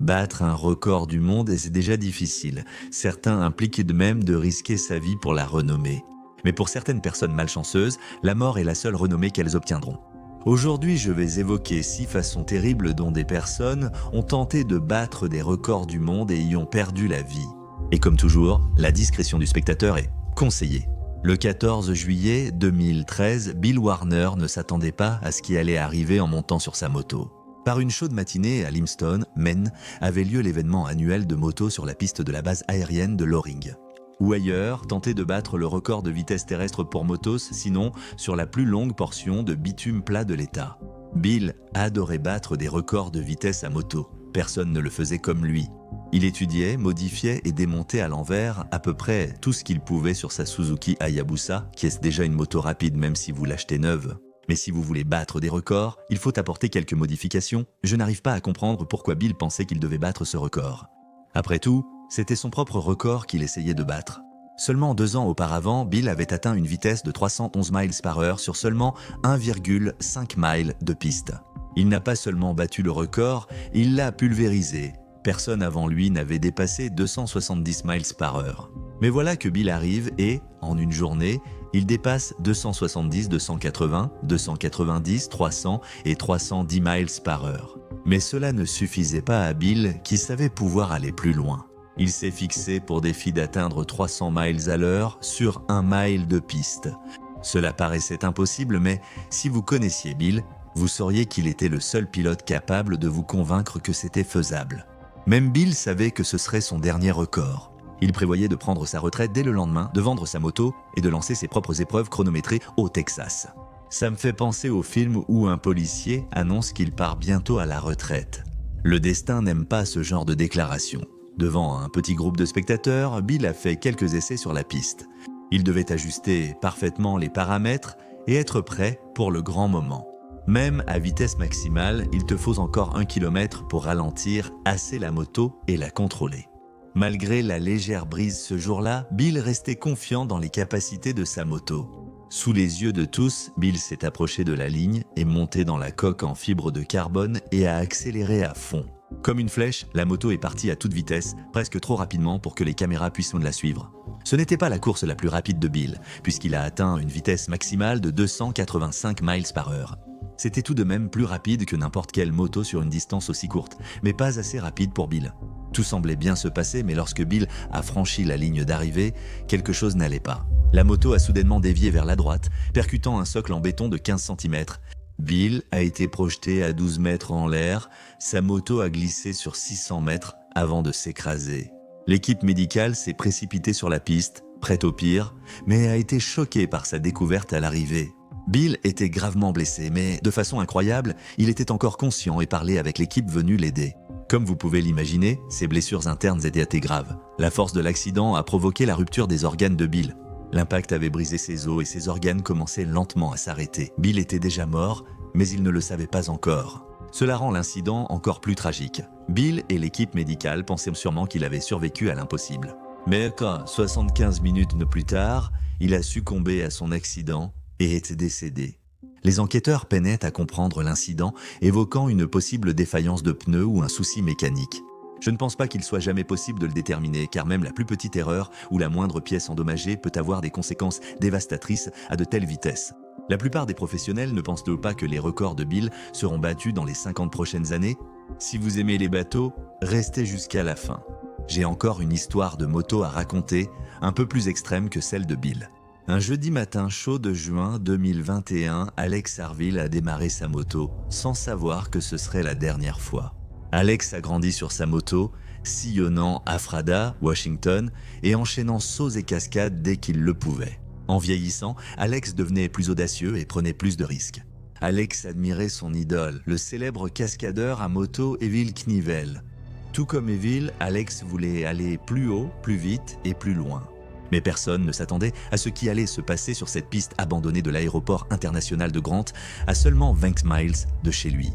Battre un record du monde, c'est déjà difficile. Certains impliquent de même de risquer sa vie pour la renommée. Mais pour certaines personnes malchanceuses, la mort est la seule renommée qu'elles obtiendront. Aujourd'hui, je vais évoquer 6 façons terribles dont des personnes ont tenté de battre des records du monde et y ont perdu la vie. Et comme toujours, la discrétion du spectateur est conseillée. Le 14 juillet 2013, Bill Warner ne s'attendait pas à ce qui allait arriver en montant sur sa moto. Par une chaude matinée à Limestone, Maine, avait lieu l'événement annuel de moto sur la piste de la base aérienne de Loring. Ou ailleurs, tenter de battre le record de vitesse terrestre pour motos, sinon sur la plus longue portion de bitume plat de l'État. Bill adorait battre des records de vitesse à moto. Personne ne le faisait comme lui. Il étudiait, modifiait et démontait à l'envers à peu près tout ce qu'il pouvait sur sa Suzuki Hayabusa, qui est déjà une moto rapide même si vous l'achetez neuve. Mais si vous voulez battre des records, il faut apporter quelques modifications. Je n'arrive pas à comprendre pourquoi Bill pensait qu'il devait battre ce record. Après tout, c'était son propre record qu'il essayait de battre. Seulement 2 ans auparavant, Bill avait atteint une vitesse de 311 miles par heure sur seulement 1,5 miles de piste. Il n'a pas seulement battu le record, il l'a pulvérisé. Personne avant lui n'avait dépassé 270 miles par heure. Mais voilà que Bill arrive et, en une journée, il dépasse 270, 280, 290, 300 et 310 miles par heure. Mais cela ne suffisait pas à Bill qui savait pouvoir aller plus loin. Il s'est fixé pour défi d'atteindre 300 miles à l'heure sur 1 mile de piste. Cela paraissait impossible, mais si vous connaissiez Bill, vous sauriez qu'il était le seul pilote capable de vous convaincre que c'était faisable. Même Bill savait que ce serait son dernier record. Il prévoyait de prendre sa retraite dès le lendemain, de vendre sa moto et de lancer ses propres épreuves chronométrées au Texas. Ça me fait penser au film où un policier annonce qu'il part bientôt à la retraite. Le destin n'aime pas ce genre de déclaration. Devant un petit groupe de spectateurs, Bill a fait quelques essais sur la piste. Il devait ajuster parfaitement les paramètres et être prêt pour le grand moment. Même à vitesse maximale, il te faut encore 1 km pour ralentir assez la moto et la contrôler. Malgré la légère brise ce jour-là, Bill restait confiant dans les capacités de sa moto. Sous les yeux de tous, Bill s'est approché de la ligne et monté dans la coque en fibre de carbone et a accéléré à fond. Comme une flèche, la moto est partie à toute vitesse, presque trop rapidement pour que les caméras puissent la suivre. Ce n'était pas la course la plus rapide de Bill, puisqu'il a atteint une vitesse maximale de 285 miles par heure. C'était tout de même plus rapide que n'importe quelle moto sur une distance aussi courte, mais pas assez rapide pour Bill. Tout semblait bien se passer, mais lorsque Bill a franchi la ligne d'arrivée, quelque chose n'allait pas. La moto a soudainement dévié vers la droite, percutant un socle en béton de 15 cm. Bill a été projeté à 12 mètres en l'air, sa moto a glissé sur 600 mètres avant de s'écraser. L'équipe médicale s'est précipitée sur la piste, prête au pire, mais a été choquée par sa découverte à l'arrivée. Bill était gravement blessé, mais de façon incroyable, il était encore conscient et parlait avec l'équipe venue l'aider. Comme vous pouvez l'imaginer, ses blessures internes étaient assez graves. La force de l'accident a provoqué la rupture des organes de Bill. L'impact avait brisé ses os et ses organes commençaient lentement à s'arrêter. Bill était déjà mort, mais il ne le savait pas encore. Cela rend l'incident encore plus tragique. Bill et l'équipe médicale pensaient sûrement qu'il avait survécu à l'impossible. Mais quand, 75 minutes plus tard, il a succombé à son accident et est décédé. Les enquêteurs peinaient à comprendre l'incident, évoquant une possible défaillance de pneus ou un souci mécanique. Je ne pense pas qu'il soit jamais possible de le déterminer, car même la plus petite erreur ou la moindre pièce endommagée peut avoir des conséquences dévastatrices à de telles vitesses. La plupart des professionnels ne pensent pas que les records de Bill seront battus dans les 50 prochaines années. Si vous aimez les bateaux, restez jusqu'à la fin. J'ai encore une histoire de moto à raconter, un peu plus extrême que celle de Bill. Un jeudi matin chaud de juin 2021, Alex Harville a démarré sa moto, sans savoir que ce serait la dernière fois. Alex a grandi sur sa moto, sillonnant Ephrata, Washington, et enchaînant sauts et cascades dès qu'il le pouvait. En vieillissant, Alex devenait plus audacieux et prenait plus de risques. Alex admirait son idole, le célèbre cascadeur à moto Evil Knievel. Tout comme Evil, Alex voulait aller plus haut, plus vite et plus loin. Mais personne ne s'attendait à ce qui allait se passer sur cette piste abandonnée de l'aéroport international de Grant, à seulement 20 miles de chez lui.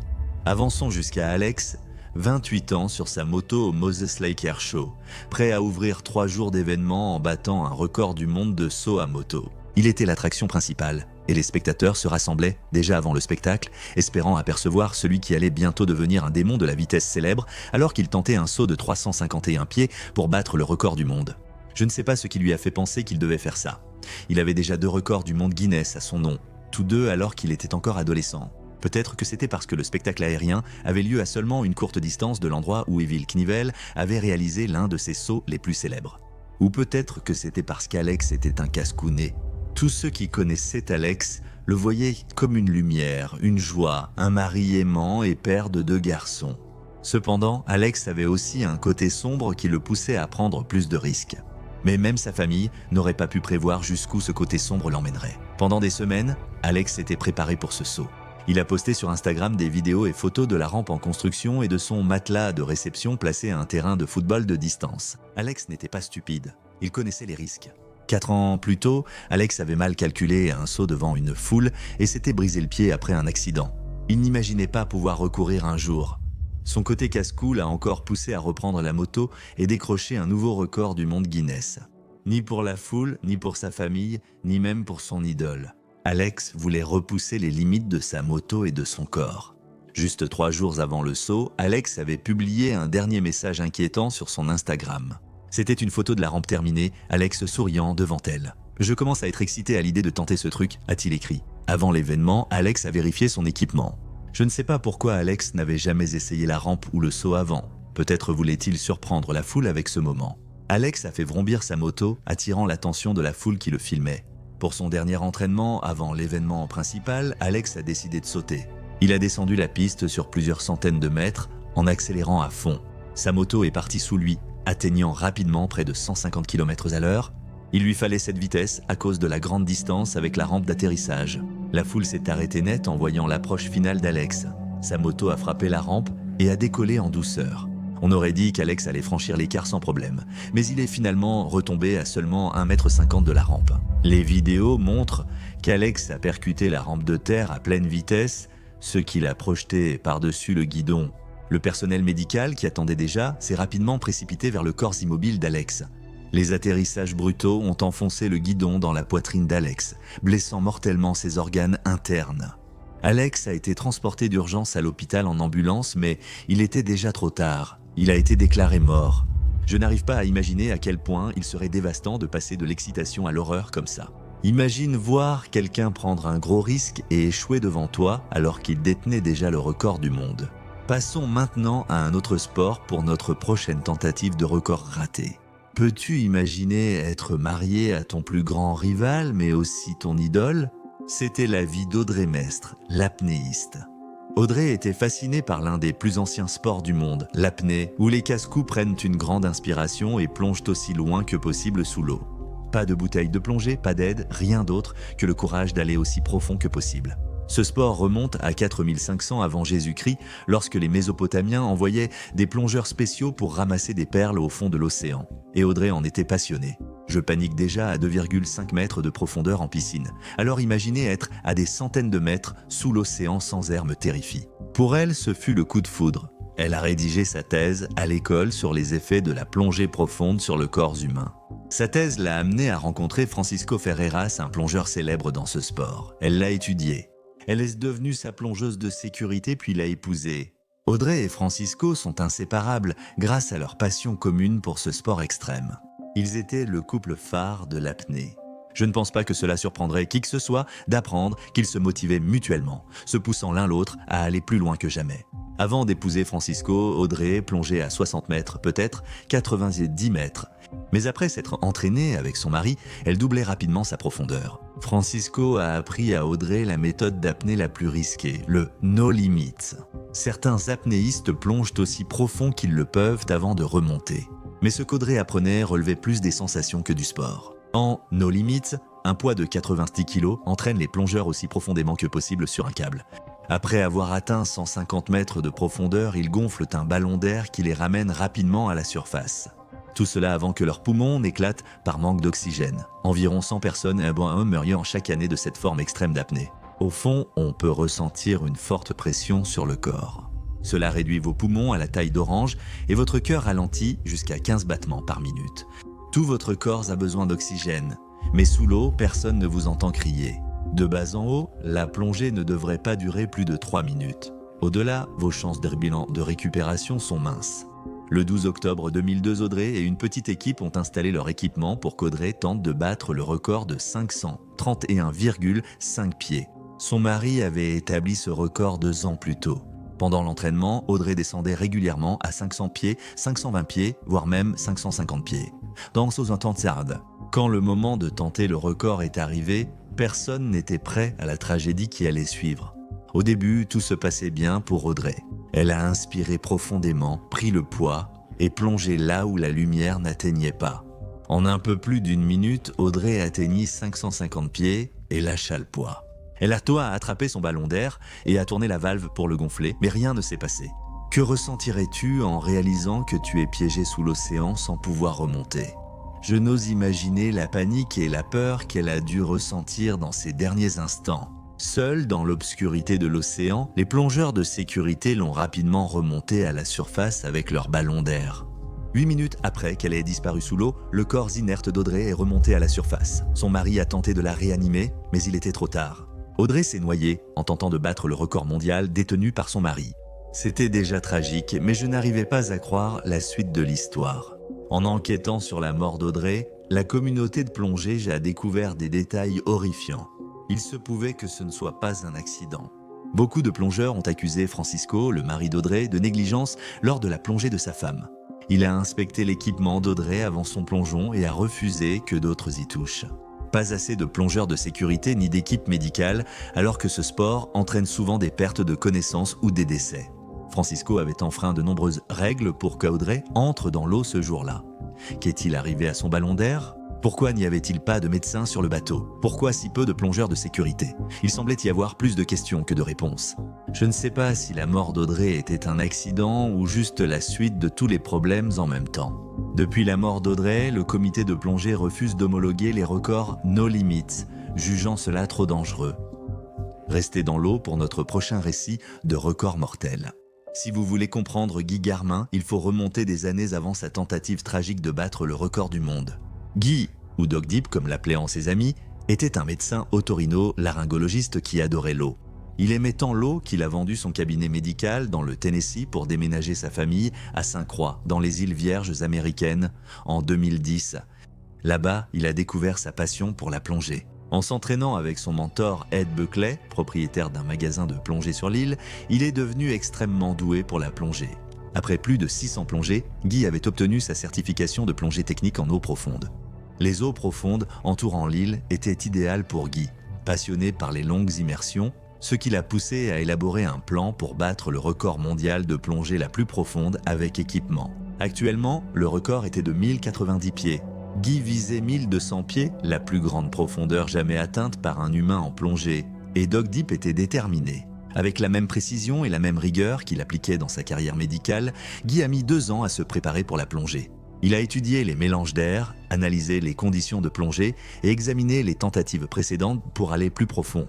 Avançons jusqu'à Alex, 28 ans sur sa moto au Moses Lake Air Show, prêt à ouvrir 3 jours d'événements en battant un record du monde de saut à moto. Il était l'attraction principale, et les spectateurs se rassemblaient déjà avant le spectacle, espérant apercevoir celui qui allait bientôt devenir un démon de la vitesse célèbre alors qu'il tentait un saut de 351 pieds pour battre le record du monde. Je ne sais pas ce qui lui a fait penser qu'il devait faire ça. Il avait déjà 2 records du monde Guinness à son nom, tous 2 alors qu'il était encore adolescent. Peut-être que c'était parce que le spectacle aérien avait lieu à seulement une courte distance de l'endroit où Evel Knievel avait réalisé l'un de ses sauts les plus célèbres. Ou peut-être que c'était parce qu'Alex était un casse-cou né. Tous ceux qui connaissaient Alex le voyaient comme une lumière, une joie, un mari aimant et père de 2 garçons. Cependant, Alex avait aussi un côté sombre qui le poussait à prendre plus de risques. Mais même sa famille n'aurait pas pu prévoir jusqu'où ce côté sombre l'emmènerait. Pendant des semaines, Alex s'était préparé pour ce saut. Il a posté sur Instagram des vidéos et photos de la rampe en construction et de son matelas de réception placé à un terrain de football de distance. Alex n'était pas stupide, il connaissait les risques. 4 ans plus tôt, Alex avait mal calculé un saut devant une foule et s'était brisé le pied après un accident. Il n'imaginait pas pouvoir recourir un jour. Son côté casse-cou l'a encore poussé à reprendre la moto et décrocher un nouveau record du monde Guinness. Ni pour la foule, ni pour sa famille, ni même pour son idole. Alex voulait repousser les limites de sa moto et de son corps. Juste 3 jours avant le saut, Alex avait publié un dernier message inquiétant sur son Instagram. C'était une photo de la rampe terminée, Alex souriant devant elle. « Je commence à être excité à l'idée de tenter ce truc », a-t-il écrit. Avant l'événement, Alex a vérifié son équipement. Je ne sais pas pourquoi Alex n'avait jamais essayé la rampe ou le saut avant. Peut-être voulait-il surprendre la foule avec ce moment. Alex a fait vrombir sa moto, attirant l'attention de la foule qui le filmait. Pour son dernier entraînement, avant l'événement principal, Alex a décidé de sauter. Il a descendu la piste sur plusieurs centaines de mètres en accélérant à fond. Sa moto est partie sous lui, atteignant rapidement près de 150 km/h. Il lui fallait cette vitesse à cause de la grande distance avec la rampe d'atterrissage. La foule s'est arrêtée net en voyant l'approche finale d'Alex. Sa moto a frappé la rampe et a décollé en douceur. On aurait dit qu'Alex allait franchir l'écart sans problème, mais il est finalement retombé à seulement 1,50 m de la rampe. Les vidéos montrent qu'Alex a percuté la rampe de terre à pleine vitesse, ce qui l'a projeté par-dessus le guidon. Le personnel médical, qui attendait déjà, s'est rapidement précipité vers le corps immobile d'Alex. Les atterrissages brutaux ont enfoncé le guidon dans la poitrine d'Alex, blessant mortellement ses organes internes. Alex a été transporté d'urgence à l'hôpital en ambulance, mais il était déjà trop tard. Il a été déclaré mort. Je n'arrive pas à imaginer à quel point il serait dévastant de passer de l'excitation à l'horreur comme ça. Imagine voir quelqu'un prendre un gros risque et échouer devant toi alors qu'il détenait déjà le record du monde. Passons maintenant à un autre sport pour notre prochaine tentative de record raté. Peux-tu imaginer être marié à ton plus grand rival, mais aussi ton idole ? C'était la vie d'Audrey Mestre, l'apnéiste. Audrey était fascinée par l'un des plus anciens sports du monde, l'apnée, où les casse-cous prennent une grande inspiration et plongent aussi loin que possible sous l'eau. Pas de bouteille de plongée, pas d'aide, rien d'autre que le courage d'aller aussi profond que possible. Ce sport remonte à 4500 avant Jésus-Christ, lorsque les Mésopotamiens envoyaient des plongeurs spéciaux pour ramasser des perles au fond de l'océan. Et Audrey en était passionnée. Je panique déjà à 2,5 mètres de profondeur en piscine. Alors imaginez être à des centaines de mètres sous l'océan sans air me terrifie. Pour elle, ce fut le coup de foudre. Elle a rédigé sa thèse à l'école sur les effets de la plongée profonde sur le corps humain. Sa thèse l'a amenée à rencontrer Francisco Ferreras, un plongeur célèbre dans ce sport. Elle l'a étudié. Elle est devenue sa plongeuse de sécurité puis l'a épousée. Audrey et Francisco sont inséparables grâce à leur passion commune pour ce sport extrême. Ils étaient le couple phare de l'apnée. Je ne pense pas que cela surprendrait qui que ce soit d'apprendre qu'ils se motivaient mutuellement, se poussant l'un l'autre à aller plus loin que jamais. Avant d'épouser Francisco, Audrey plongeait à 60 mètres, peut-être 90 mètres. Mais après s'être entraînée avec son mari, elle doublait rapidement sa profondeur. Francisco a appris à Audrey la méthode d'apnée la plus risquée, le no limits. Certains apnéistes plongent aussi profond qu'ils le peuvent avant de remonter. Mais ce qu'Audrey apprenait relevait plus des sensations que du sport. En no limits, un poids de 90 kg entraîne les plongeurs aussi profondément que possible sur un câble. Après avoir atteint 150 mètres de profondeur, ils gonflent un ballon d'air qui les ramène rapidement à la surface. Tout cela avant que leurs poumons n'éclatent par manque d'oxygène. Environ 100 personnes meurent chaque année de cette forme extrême d'apnée. Au fond, on peut ressentir une forte pression sur le corps. Cela réduit vos poumons à la taille d'orange et votre cœur ralentit jusqu'à 15 battements par minute. Tout votre corps a besoin d'oxygène, mais sous l'eau, personne ne vous entend crier. De bas en haut, la plongée ne devrait pas durer plus de 3 minutes. Au-delà, vos chances de récupération sont minces. Le 12 octobre 2002, Audrey et une petite équipe ont installé leur équipement pour qu'Audrey tente de battre le record de 531,5 pieds. Son mari avait établi ce record 2 ans plus tôt. Pendant l'entraînement, Audrey descendait régulièrement à 500 pieds, 520 pieds, voire même 550 pieds. Dans Southampton, quand le moment de tenter le record est arrivé, personne n'était prêt à la tragédie qui allait suivre. Au début, tout se passait bien pour Audrey. Elle a inspiré profondément, pris le poids et plongé là où la lumière n'atteignait pas. En un peu plus d'une minute, Audrey atteignit 550 pieds et lâcha le poids. Elle a attrapé son ballon d'air et a tourné la valve pour le gonfler, mais rien ne s'est passé. Que ressentirais-tu en réalisant que tu es piégé sous l'océan sans pouvoir remonter ? Je n'ose imaginer la panique et la peur qu'elle a dû ressentir dans ces derniers instants. Seuls dans l'obscurité de l'océan, les plongeurs de sécurité l'ont rapidement remontée à la surface avec leur ballon d'air. 8 minutes après qu'elle ait disparu sous l'eau, le corps inerte d'Audrey est remonté à la surface. Son mari a tenté de la réanimer, mais il était trop tard. Audrey s'est noyée en tentant de battre le record mondial détenu par son mari. C'était déjà tragique, mais je n'arrivais pas à croire la suite de l'histoire. En enquêtant sur la mort d'Audrey, la communauté de plongée a découvert des détails horrifiants. Il se pouvait que ce ne soit pas un accident. Beaucoup de plongeurs ont accusé Francisco, le mari d'Audrey, de négligence lors de la plongée de sa femme. Il a inspecté l'équipement d'Audrey avant son plongeon et a refusé que d'autres y touchent. Pas assez de plongeurs de sécurité ni d'équipe médicale, alors que ce sport entraîne souvent des pertes de connaissances ou des décès. Francisco avait enfreint de nombreuses règles pour qu'Audrey entre dans l'eau ce jour-là. Qu'est-il arrivé à son ballon d'air ? Pourquoi n'y avait-il pas de médecin sur le bateau ? Pourquoi si peu de plongeurs de sécurité ? Il semblait y avoir plus de questions que de réponses. Je ne sais pas si la mort d'Audrey était un accident ou juste la suite de tous les problèmes en même temps. Depuis la mort d'Audrey, le comité de plongée refuse d'homologuer les records No Limits, jugeant cela trop dangereux. Restez dans l'eau pour notre prochain récit de record mortel. Si vous voulez comprendre Guy Garmin, il faut remonter des années avant sa tentative tragique de battre le record du monde. Guy, ou Doc Deep comme l'appelaient ses amis, était un médecin otorino-laryngologiste qui adorait l'eau. Il aimait tant l'eau qu'il a vendu son cabinet médical dans le Tennessee pour déménager sa famille à Sainte-Croix, dans les îles Vierges américaines, en 2010. Là-bas, il a découvert sa passion pour la plongée. En s'entraînant avec son mentor Ed Buckley, propriétaire d'un magasin de plongée sur l'île, il est devenu extrêmement doué pour la plongée. Après plus de 600 plongées, Guy avait obtenu sa certification de plongée technique en eau profonde. Les eaux profondes entourant l'île étaient idéales pour Guy. Passionné par les longues immersions, ce qui l'a poussé à élaborer un plan pour battre le record mondial de plongée la plus profonde avec équipement. Actuellement, le record était de 1090 pieds. Guy visait 1200 pieds, la plus grande profondeur jamais atteinte par un humain en plongée, et Doc Deep était déterminé. Avec la même précision et la même rigueur qu'il appliquait dans sa carrière médicale, Guy a mis 2 ans à se préparer pour la plongée. Il a étudié les mélanges d'air, analysé les conditions de plongée et examiné les tentatives précédentes pour aller plus profond.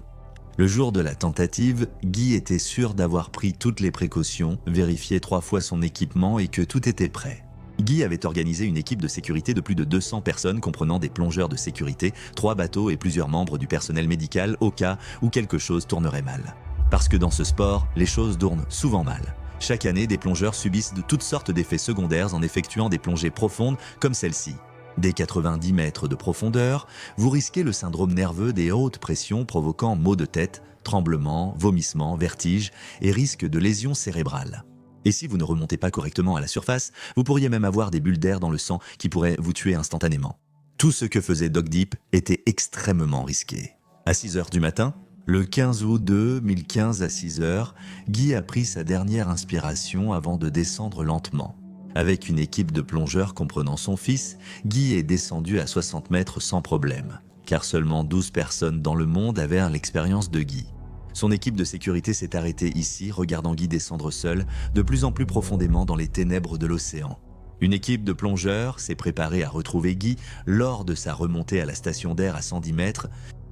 Le jour de la tentative, Guy était sûr d'avoir pris toutes les précautions, vérifié 3 fois son équipement et que tout était prêt. Guy avait organisé une équipe de sécurité de plus de 200 personnes comprenant des plongeurs de sécurité, 3 bateaux et plusieurs membres du personnel médical au cas où quelque chose tournerait mal. Parce que dans ce sport, les choses tournent souvent mal. Chaque année, des plongeurs subissent de toutes sortes d'effets secondaires en effectuant des plongées profondes comme celle-ci. Dès 90 mètres de profondeur, vous risquez le syndrome nerveux des hautes pressions provoquant maux de tête, tremblements, vomissements, vertiges et risque de lésions cérébrales. Et si vous ne remontez pas correctement à la surface, vous pourriez même avoir des bulles d'air dans le sang qui pourraient vous tuer instantanément. Tout ce que faisait Doc Deep était extrêmement risqué. À 6 heures du matin, le 15 août 2015 à 6 heures, Guy a pris sa dernière inspiration avant de descendre lentement. Avec une équipe de plongeurs comprenant son fils, Guy est descendu à 60 mètres sans problème, car seulement 12 personnes dans le monde avaient l'expérience de Guy. Son équipe de sécurité s'est arrêtée ici, regardant Guy descendre seul, de plus en plus profondément dans les ténèbres de l'océan. Une équipe de plongeurs s'est préparée à retrouver Guy lors de sa remontée à la station d'air à 110 mètres.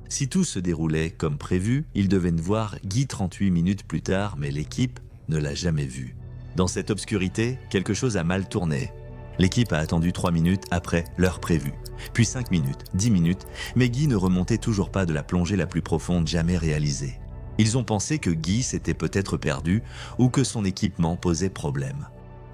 Si tout se déroulait comme prévu, ils devaient voir Guy 38 minutes plus tard, mais l'équipe ne l'a jamais vu. Dans cette obscurité, quelque chose a mal tourné. L'équipe a attendu 3 minutes après l'heure prévue, puis 5 minutes, 10 minutes, mais Guy ne remontait toujours pas de la plongée la plus profonde jamais réalisée. Ils ont pensé que Guy s'était peut-être perdu ou que son équipement posait problème.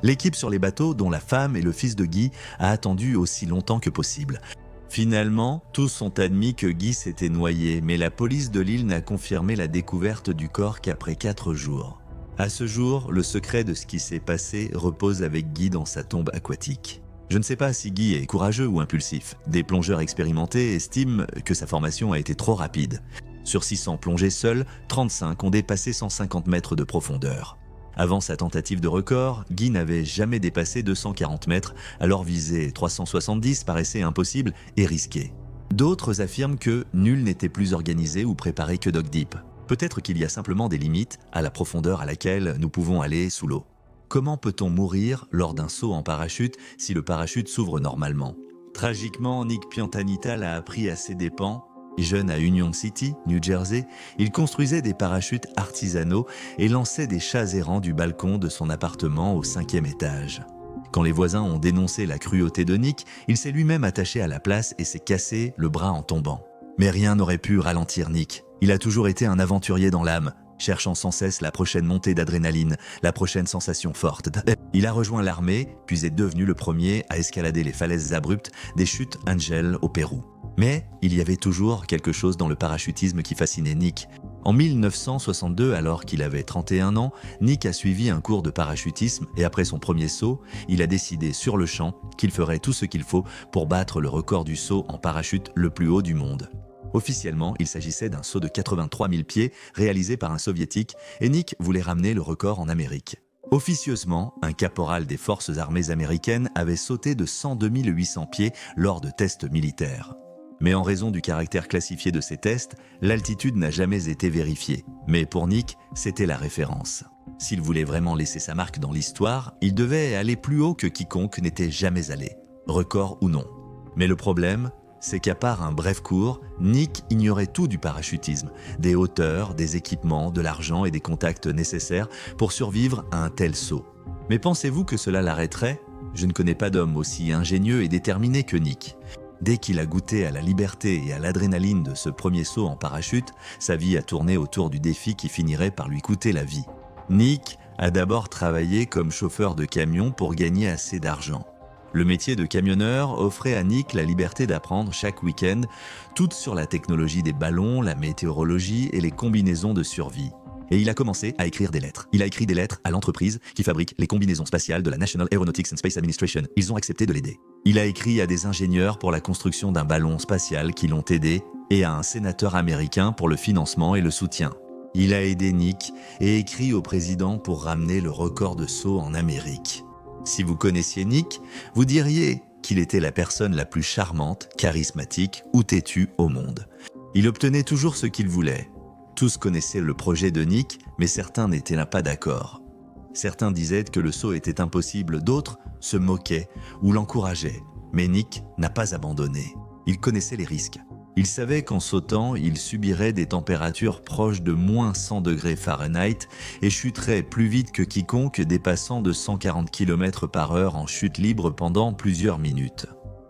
L'équipe sur les bateaux, dont la femme et le fils de Guy, a attendu aussi longtemps que possible. Finalement, tous ont admis que Guy s'était noyé, mais la police de l'île n'a confirmé la découverte du corps qu'après 4 jours. À ce jour, le secret de ce qui s'est passé repose avec Guy dans sa tombe aquatique. Je ne sais pas si Guy est courageux ou impulsif. Des plongeurs expérimentés estiment que sa formation a été trop rapide. Sur 600 plongées seules, 35 ont dépassé 150 mètres de profondeur. Avant sa tentative de record, Guy n'avait jamais dépassé 240 mètres, alors viser 370 paraissait impossible et risqué. D'autres affirment que nul n'était plus organisé ou préparé que Dog Deep. Peut-être qu'il y a simplement des limites à la profondeur à laquelle nous pouvons aller sous l'eau. Comment peut-on mourir lors d'un saut en parachute si le parachute s'ouvre normalement? Tragiquement, Nick Piantanita l'a appris à ses dépens. Jeune à Union City, New Jersey, il construisait des parachutes artisanaux et lançait des chats errants du balcon de son appartement au 5e étage. Quand les voisins ont dénoncé la cruauté de Nick, il s'est lui-même attaché à la place et s'est cassé le bras en tombant. Mais rien n'aurait pu ralentir Nick. Il a toujours été un aventurier dans l'âme, cherchant sans cesse la prochaine montée d'adrénaline, la prochaine sensation forte. Il a rejoint l'armée, puis est devenu le premier à escalader les falaises abruptes des chutes Angel au Pérou. Mais il y avait toujours quelque chose dans le parachutisme qui fascinait Nick. En 1962, alors qu'il avait 31 ans, Nick a suivi un cours de parachutisme et après son premier saut, il a décidé sur le champ qu'il ferait tout ce qu'il faut pour battre le record du saut en parachute le plus haut du monde. Officiellement, il s'agissait d'un saut de 83 000 pieds réalisé par un soviétique et Nick voulait ramener le record en Amérique. Officieusement, un caporal des forces armées américaines avait sauté de 102 800 pieds lors de tests militaires. Mais en raison du caractère classifié de ces tests, l'altitude n'a jamais été vérifiée. Mais pour Nick, c'était la référence. S'il voulait vraiment laisser sa marque dans l'histoire, il devait aller plus haut que quiconque n'était jamais allé, record ou non. Mais le problème, c'est qu'à part un bref cours, Nick ignorait tout du parachutisme, des hauteurs, des équipements, de l'argent et des contacts nécessaires pour survivre à un tel saut. Mais pensez-vous que cela l'arrêterait? Je ne connais pas d'homme aussi ingénieux et déterminé que Nick. Dès qu'il a goûté à la liberté et à l'adrénaline de ce premier saut en parachute, sa vie a tourné autour du défi qui finirait par lui coûter la vie. Nick a d'abord travaillé comme chauffeur de camion pour gagner assez d'argent. Le métier de camionneur offrait à Nick la liberté d'apprendre chaque week-end tout sur la technologie des ballons, la météorologie et les combinaisons de survie. Et il a commencé à écrire des lettres. Il a écrit des lettres à l'entreprise qui fabrique les combinaisons spatiales de la National Aeronautics and Space Administration. Ils ont accepté de l'aider. Il a écrit à des ingénieurs pour la construction d'un ballon spatial qui l'ont aidé et à un sénateur américain pour le financement et le soutien. Il a aidé Nick et écrit au président pour ramener le record de saut en Amérique. Si vous connaissiez Nick, vous diriez qu'il était la personne la plus charmante, charismatique ou têtue au monde. Il obtenait toujours ce qu'il voulait. Tous connaissaient le projet de Nick, mais certains n'étaient pas d'accord. Certains disaient que le saut était impossible, d'autres se moquaient ou l'encourageaient. Mais Nick n'a pas abandonné. Il connaissait les risques. Il savait qu'en sautant, il subirait des températures proches de moins 100 degrés Fahrenheit et chuterait plus vite que quiconque dépassant de 140 km/h en chute libre pendant plusieurs minutes.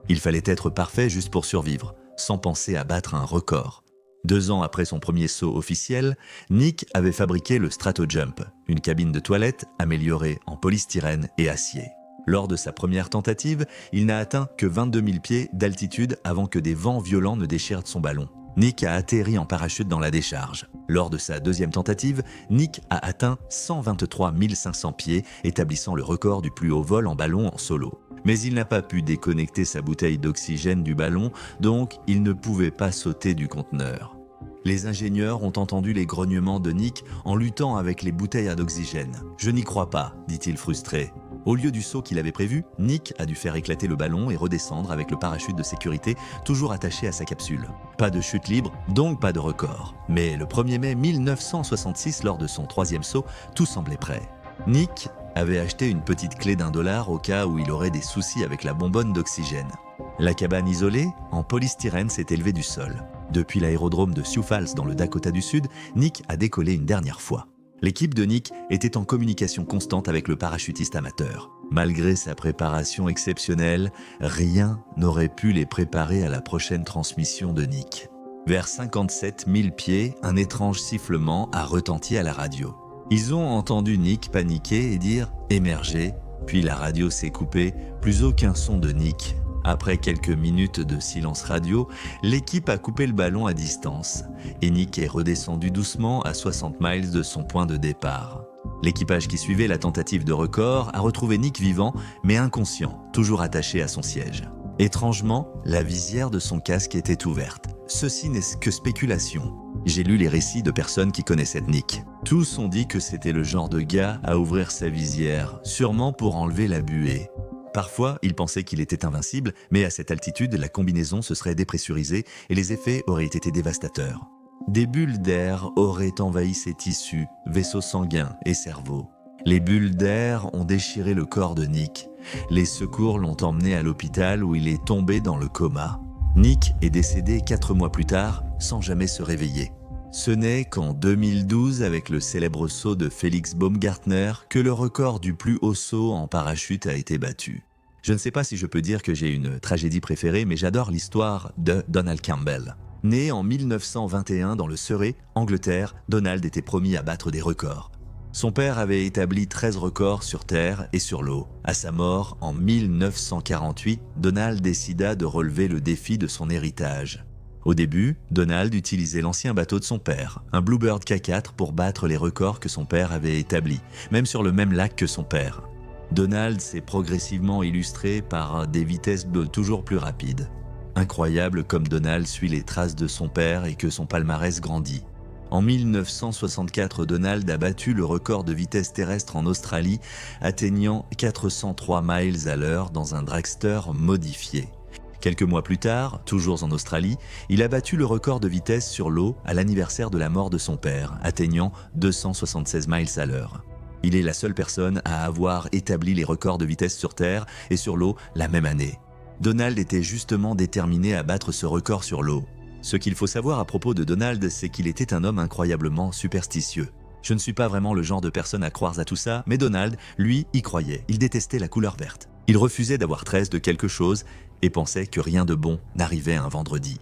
Il fallait être parfait juste pour survivre, sans penser à battre un record. 2 ans après son premier saut officiel, Nick avait fabriqué le Stratojump, une cabine de toilette améliorée en polystyrène et acier. Lors de sa première tentative, il n'a atteint que 22 000 pieds d'altitude avant que des vents violents ne déchirent son ballon. Nick a atterri en parachute dans la décharge. Lors de sa deuxième tentative, Nick a atteint 123 500 pieds, établissant le record du plus haut vol en ballon en solo. Mais il n'a pas pu déconnecter sa bouteille d'oxygène du ballon, donc il ne pouvait pas sauter du conteneur. Les ingénieurs ont entendu les grognements de Nick en luttant avec les bouteilles d'oxygène. « Je n'y crois pas », dit-il frustré. Au lieu du saut qu'il avait prévu, Nick a dû faire éclater le ballon et redescendre avec le parachute de sécurité toujours attaché à sa capsule. Pas de chute libre, donc pas de record. Mais le 1er mai 1966, lors de son 3e saut, tout semblait prêt. Nick avait acheté une petite clé d'$1 au cas où il aurait des soucis avec la bonbonne d'oxygène. La cabane isolée, en polystyrène, s'est élevée du sol. Depuis l'aérodrome de Sioux Falls dans le Dakota du Sud, Nick a décollé une dernière fois. L'équipe de Nick était en communication constante avec le parachutiste amateur. Malgré sa préparation exceptionnelle, rien n'aurait pu les préparer à la prochaine transmission de Nick. Vers 57 000 pieds, un étrange sifflement a retenti à la radio. Ils ont entendu Nick paniquer et dire « émerger », puis la radio s'est coupée, plus aucun son de Nick. Après quelques minutes de silence radio, l'équipe a coupé le ballon à distance et Nick est redescendu doucement à 60 miles de son point de départ. L'équipage qui suivait la tentative de record a retrouvé Nick vivant mais inconscient, toujours attaché à son siège. Étrangement, la visière de son casque était ouverte. Ceci n'est que spéculation. J'ai lu les récits de personnes qui connaissaient Nick. Tous ont dit que c'était le genre de gars à ouvrir sa visière, sûrement pour enlever la buée. Parfois, il pensait qu'il était invincible, mais à cette altitude, la combinaison se serait dépressurisée et les effets auraient été dévastateurs. Des bulles d'air auraient envahi ses tissus, vaisseaux sanguins et cerveau. Les bulles d'air ont déchiré le corps de Nick. Les secours l'ont emmené à l'hôpital où il est tombé dans le coma. Nick est décédé 4 mois plus tard, sans jamais se réveiller. Ce n'est qu'en 2012, avec le célèbre saut de Felix Baumgartner, que le record du plus haut saut en parachute a été battu. Je ne sais pas si je peux dire que j'ai une tragédie préférée, mais j'adore l'histoire de Donald Campbell. Né en 1921 dans le Surrey, Angleterre, Donald était promis à battre des records. Son père avait établi 13 records sur terre et sur l'eau. À sa mort, en 1948, Donald décida de relever le défi de son héritage. Au début, Donald utilisait l'ancien bateau de son père, un Bluebird K4 pour battre les records que son père avait établis, même sur le même lac que son père. Donald s'est progressivement illustré par des vitesses toujours plus rapides. Incroyable comme Donald suit les traces de son père et que son palmarès grandit. En 1964, Donald a battu le record de vitesse terrestre en Australie, atteignant 403 miles à l'heure dans un dragster modifié. Quelques mois plus tard, toujours en Australie, il a battu le record de vitesse sur l'eau à l'anniversaire de la mort de son père, atteignant 276 miles à l'heure. Il est la seule personne à avoir établi les records de vitesse sur terre et sur l'eau la même année. Donald était justement déterminé à battre ce record sur l'eau. Ce qu'il faut savoir à propos de Donald, c'est qu'il était un homme incroyablement superstitieux. Je ne suis pas vraiment le genre de personne à croire à tout ça, mais Donald, lui, y croyait. Il détestait la couleur verte. Il refusait d'avoir 13 de quelque chose et pensait que rien de bon n'arrivait un vendredi.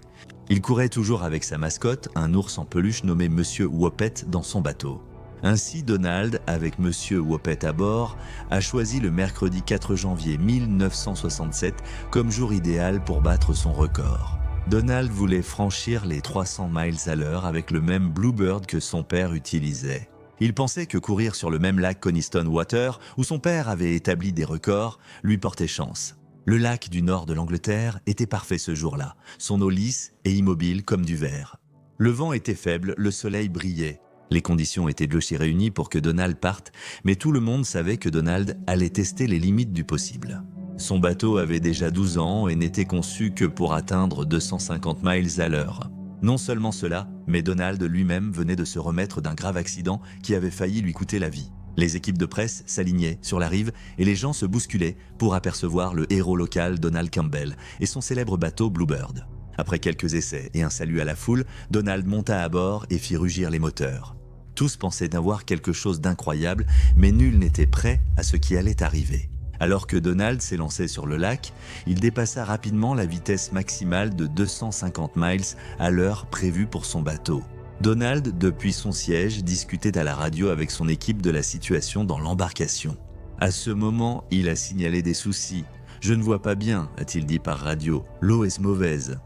Il courait toujours avec sa mascotte, un ours en peluche nommé Monsieur Whoppet dans son bateau. Ainsi, Donald, avec Monsieur Whoppet à bord, a choisi le mercredi 4 janvier 1967 comme jour idéal pour battre son record. Donald voulait franchir les 300 miles à l'heure avec le même Bluebird que son père utilisait. Il pensait que courir sur le même lac Coniston Water, où son père avait établi des records, lui portait chance. Le lac du nord de l'Angleterre était parfait ce jour-là, son eau lisse et immobile comme du verre. Le vent était faible, le soleil brillait. Les conditions étaient de aussi réunies pour que Donald parte, mais tout le monde savait que Donald allait tester les limites du possible. Son bateau avait déjà 12 ans et n'était conçu que pour atteindre 250 miles à l'heure. Non seulement cela, mais Donald lui-même venait de se remettre d'un grave accident qui avait failli lui coûter la vie. Les équipes de presse s'alignaient sur la rive et les gens se bousculaient pour apercevoir le héros local Donald Campbell et son célèbre bateau Bluebird. Après quelques essais et un salut à la foule, Donald monta à bord et fit rugir les moteurs. Tous pensaient avoir quelque chose d'incroyable, mais nul n'était prêt à ce qui allait arriver. Alors que Donald s'élançait sur le lac, il dépassa rapidement la vitesse maximale de 250 miles à l'heure prévue pour son bateau. Donald, depuis son siège, discutait à la radio avec son équipe de la situation dans l'embarcation. À ce moment, il a signalé des soucis. « Je ne vois pas bien », a-t-il dit par radio. « L'eau est mauvaise ».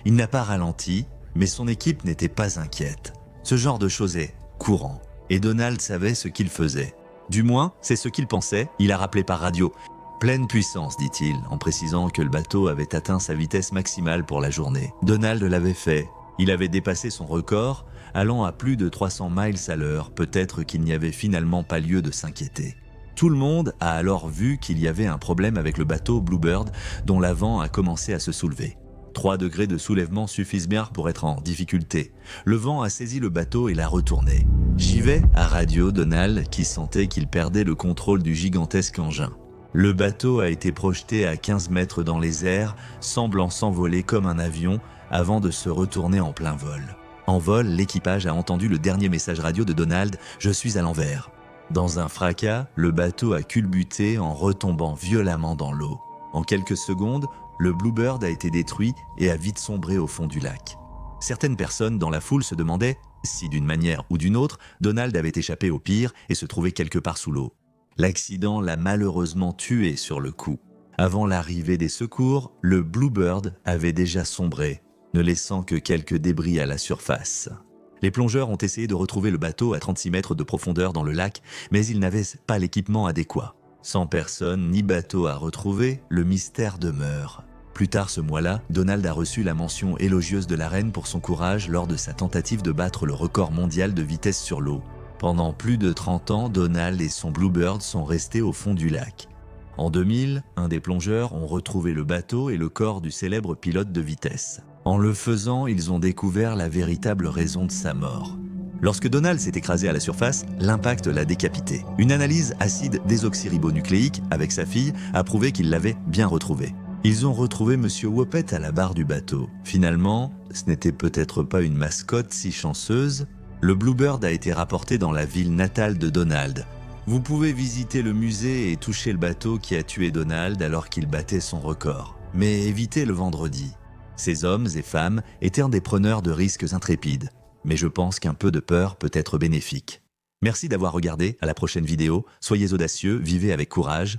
Il n'a pas ralenti, mais son équipe n'était pas inquiète. Ce genre de choses est courant, et Donald savait ce qu'il faisait. Du moins, c'est ce qu'il pensait, il a rappelé par radio. « Pleine puissance », dit-il, en précisant que le bateau avait atteint sa vitesse maximale pour la journée. Donald l'avait fait. Il avait dépassé son record, allant à plus de 300 miles à l'heure, peut-être qu'il n'y avait finalement pas lieu de s'inquiéter. Tout le monde a alors vu qu'il y avait un problème avec le bateau Bluebird, dont l'avant a commencé à se soulever. 3 degrés de soulèvement suffisent bien pour être en difficulté. Le vent a saisi le bateau et l'a retourné. « J'y vais » à radio Donald, qui sentait qu'il perdait le contrôle du gigantesque engin. Le bateau a été projeté à 15 mètres dans les airs, semblant s'envoler comme un avion avant de se retourner en plein vol. En vol, l'équipage a entendu le dernier message radio de Donald « Je suis à l'envers ». Dans un fracas, le bateau a culbuté en retombant violemment dans l'eau. En quelques secondes, le Bluebird a été détruit et a vite sombré au fond du lac. Certaines personnes dans la foule se demandaient si, d'une manière ou d'une autre, Donald avait échappé au pire et se trouvait quelque part sous l'eau. L'accident l'a malheureusement tué sur le coup. Avant l'arrivée des secours, le Bluebird avait déjà sombré, ne laissant que quelques débris à la surface. Les plongeurs ont essayé de retrouver le bateau à 36 mètres de profondeur dans le lac, mais ils n'avaient pas l'équipement adéquat. Sans personne ni bateau à retrouver, le mystère demeure. Plus tard ce mois-là, Donald a reçu la mention élogieuse de la reine pour son courage lors de sa tentative de battre le record mondial de vitesse sur l'eau. Pendant plus de 30 ans, Donald et son Bluebird sont restés au fond du lac. En 2000, un des plongeurs ont retrouvé le bateau et le corps du célèbre pilote de vitesse. En le faisant, ils ont découvert la véritable raison de sa mort. Lorsque Donald s'est écrasé à la surface, l'impact l'a décapité. Une analyse acide désoxyribonucléique avec sa fille a prouvé qu'il l'avait bien retrouvé. Ils ont retrouvé Monsieur Whoppet à la barre du bateau. Finalement, ce n'était peut-être pas une mascotte si chanceuse. Le Bluebird a été rapporté dans la ville natale de Donald. Vous pouvez visiter le musée et toucher le bateau qui a tué Donald alors qu'il battait son record. Mais évitez le vendredi. Ces hommes et femmes étaient des preneurs de risques intrépides. Mais je pense qu'un peu de peur peut être bénéfique. Merci d'avoir regardé, à la prochaine vidéo. Soyez audacieux, vivez avec courage.